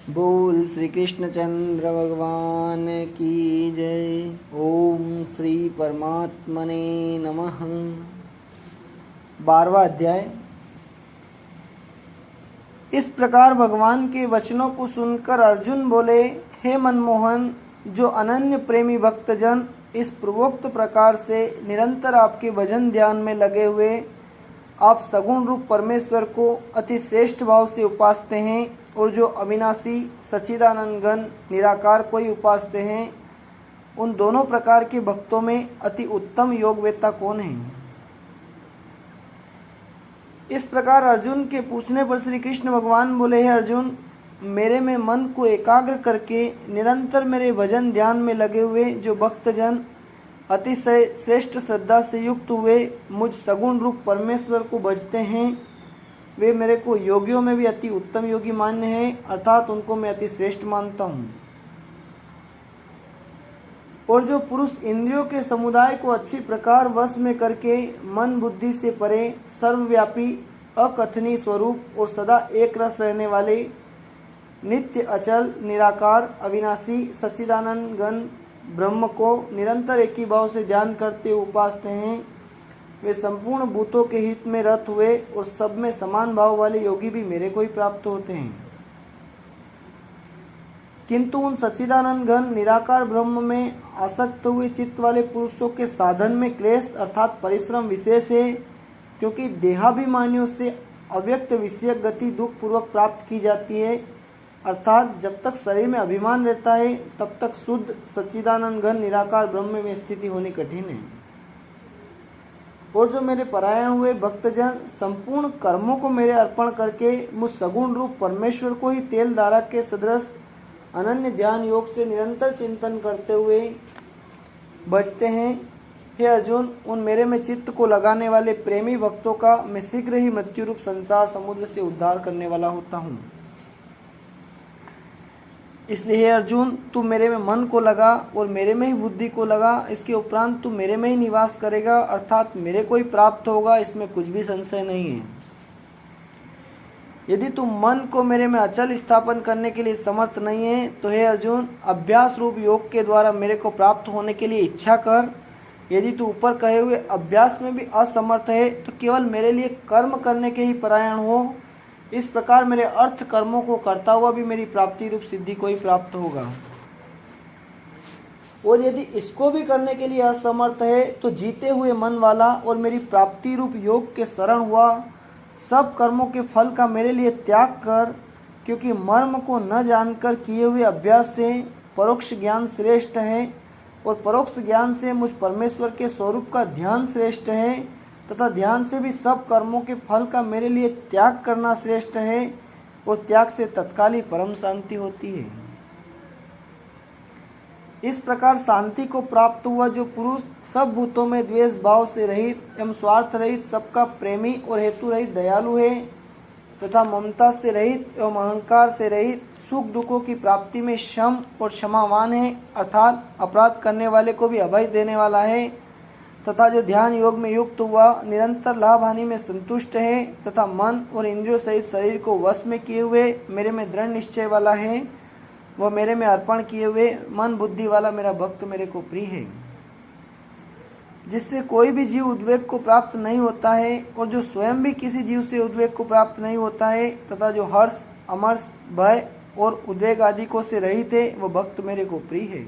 बोल श्री कृष्णचंद्र भगवान की जय। ओम श्री परमात्मने नमः। 12वां अध्याय। इस प्रकार भगवान के वचनों को सुनकर अर्जुन बोले, हे मनमोहन, जो अनन्य प्रेमी भक्तजन इस पूर्वोक्त प्रकार से निरंतर आपके भजन ध्यान में लगे हुए आप सगुण रूप परमेश्वर को अति श्रेष्ठ भाव से उपासते हैं और जो अविनाशी सच्चिदानंद घन निराकार को ही उपासते हैं, उन दोनों प्रकार के भक्तों में अति उत्तम योगवेत्ता कौन है? इस प्रकार अर्जुन के पूछने पर श्री कृष्ण भगवान बोले, हे अर्जुन, मेरे में मन को एकाग्र करके निरंतर मेरे भजन ध्यान में लगे हुए जो भक्तजन अतिशय श्रेष्ठ श्रद्धा से युक्त हुए मुझ सगुण रूप परमेश्वर को भजते हैं, वे मेरे को योगियों में भी अति उत्तम योगी मान्य हैं, अर्थात उनको मैं अति श्रेष्ठ मानता हूँ। और जो पुरुष इंद्रियों के समुदाय को अच्छी प्रकार वश में करके मन बुद्धि से परे सर्वव्यापी अकथनीय स्वरूप और सदा एक रस रहने वाले नित्य अचल निराकार अविनाशी सच्चिदानंद घन ब्रह्म को निरंतर एक ही भाव से ध्यान करते उपासते हैं, वे संपूर्ण भूतों के हित में रत हुए और सब में समान भाव वाले योगी भी मेरे को ही प्राप्त होते हैं। किंतु उन सच्चिदानंद घन निराकार ब्रह्म में आसक्त हुए चित्त वाले पुरुषों के साधन में क्लेश अर्थात परिश्रम विशेष है, क्योंकि देहाभिमानियों से अव्यक्त विषय गति दुख पूर्वक प्राप्त की जाती है, अर्थात जब तक शरीर में अभिमान रहता है तब तक शुद्ध सच्चिदानंद घन निराकार ब्रह्म में स्थिति होनी कठिन है। और जो मेरे परायण हुए भक्तजन संपूर्ण कर्मों को मेरे अर्पण करके मुझ सगुण रूप परमेश्वर को ही तेल धारा के सदृश अनन्य ध्यान योग से निरंतर चिंतन करते हुए भजते हैं, हे अर्जुन, उन मेरे में चित्त को लगाने वाले प्रेमी भक्तों का मैं शीघ्र ही मृत्यु रूप संसार समुद्र से उद्धार करने वाला होता हूँ। इसलिए हे अर्जुन, तू मेरे में मन को लगा और मेरे में ही बुद्धि को लगा, इसके उपरांत तू मेरे में ही निवास करेगा, अर्थात मेरे को ही प्राप्त होगा, इसमें कुछ भी संशय नहीं है। यदि तू मन को मेरे में अचल स्थापन करने के लिए समर्थ नहीं है तो हे अर्जुन, अभ्यास रूप योग के द्वारा मेरे को प्राप्त होने के लिए इच्छा कर। यदि तू ऊपर कहे हुए अभ्यास में भी असमर्थ है तो केवल मेरे लिए कर्म करने के ही परायण हो। इस प्रकार मेरे अर्थ कर्मों को करता हुआ भी मेरी प्राप्ति रूप सिद्धि को ही प्राप्त होगा। और यदि इसको भी करने के लिए असमर्थ है तो जीते हुए मन वाला और मेरी प्राप्ति रूप योग के शरण हुआ सब कर्मों के फल का मेरे लिए त्याग कर, क्योंकि मर्म को न जानकर किए हुए अभ्यास से परोक्ष ज्ञान श्रेष्ठ है और परोक्ष ज्ञान से मुझ परमेश्वर के स्वरूप का ध्यान श्रेष्ठ है, तथा ध्यान से भी सब कर्मों के फल का मेरे लिए त्याग करना श्रेष्ठ है, और त्याग से तत्काल ही परम शांति होती है। इस प्रकार शांति को प्राप्त हुआ जो पुरुष सब भूतों में द्वेष भाव से रहित एवं स्वार्थ रहित सबका प्रेमी और हेतु रहित दयालु है, तथा ममता से रहित एवं अहंकार से रहित सुख दुखों की प्राप्ति में क्षम और क्षमावान है, अर्थात अपराध करने वाले को भी अभय देने वाला है, तथा जो ध्यान योग में युक्त हुआ निरंतर लाभ हानि में संतुष्ट है, तथा मन और इंद्रियों सहित शरीर को वश में किए हुए मेरे में दृढ़ निश्चय वाला है, वह मेरे में अर्पण किए हुए मन बुद्धि वाला मेरा भक्त मेरे को प्रिय है, जिससे कोई भी जीव उद्वेग को प्राप्त नहीं होता है और जो स्वयं भी किसी जीव से उद्वेग को प्राप्त नहीं होता है, तथा जो हर्ष अमर्ष भय और उद्वेग आदि को से रहित है, वह भक्त मेरे को प्रिय है।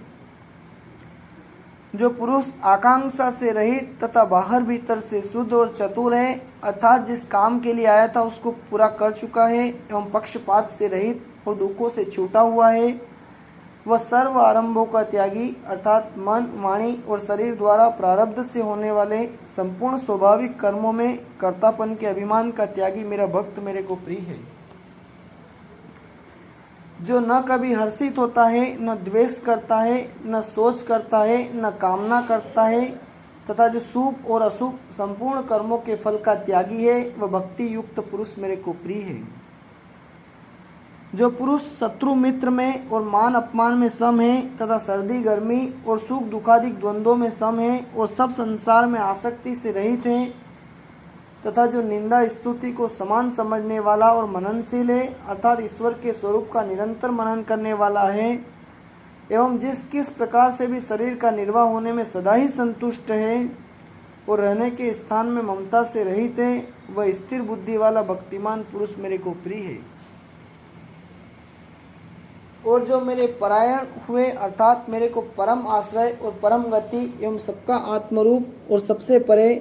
जो पुरुष आकांक्षा से रहित तथा बाहर भीतर से शुद्ध और चतुर है, अर्थात जिस काम के लिए आया था उसको पूरा कर चुका है एवं पक्षपात से रहित और दुखों से छूटा हुआ है, वह सर्व आरंभों का त्यागी अर्थात मन वाणी और शरीर द्वारा प्रारब्ध से होने वाले संपूर्ण स्वाभाविक कर्मों में कर्तापन के अभिमान का त्यागी मेरा भक्त मेरे को प्रिय है। जो न कभी हर्षित होता है, न द्वेष करता है, न सोच करता है, न कामना करता है, तथा जो शुभ और अशुभ संपूर्ण कर्मों के फल का त्यागी है, वह भक्ति युक्त पुरुष मेरे को प्रिय है। जो पुरुष शत्रु मित्र में और मान अपमान में सम है, तथा सर्दी गर्मी और सुख दुखादिक द्वंद्वों में सम है और सब संसार में आसक्ति से रहित है, तथा जो निंदा स्तुति को समान समझने वाला और मननशील है, अर्थात ईश्वर के स्वरूप का निरंतर मनन करने वाला है, एवं किस प्रकार से भी शरीर का निर्वाह होने में सदा ही संतुष्ट है और रहने के स्थान में ममता से रहित है, वह स्थिर बुद्धि वाला भक्तिमान पुरुष मेरे को प्रिय है। और जो मेरे परायण हुए, अर्थात मेरे को परम आश्रय और परम गति एवं सबका आत्मरूप और सबसे परे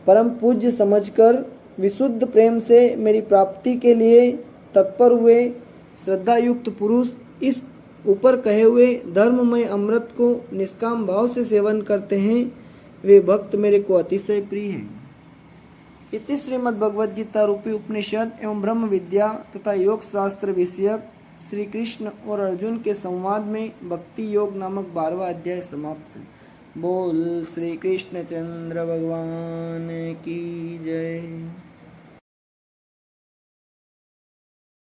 परम पूज्य समझकर विशुद्ध प्रेम से मेरी प्राप्ति के लिए तत्पर हुए श्रद्धा युक्त पुरुष इस ऊपर कहे हुए धर्ममय अमृत को निष्काम भाव से सेवन करते हैं, वे भक्त मेरे को अतिशय प्रिय हैं। इति श्रीमद् भगवद गीता रूपी उपनिषद एवं ब्रह्म विद्या तथा योग शास्त्र विषयक श्री कृष्ण और अर्जुन के संवाद में भक्ति योग नामक 12वां अध्याय समाप्त। बोल श्री कृष्ण चंद्र भगवान की जय।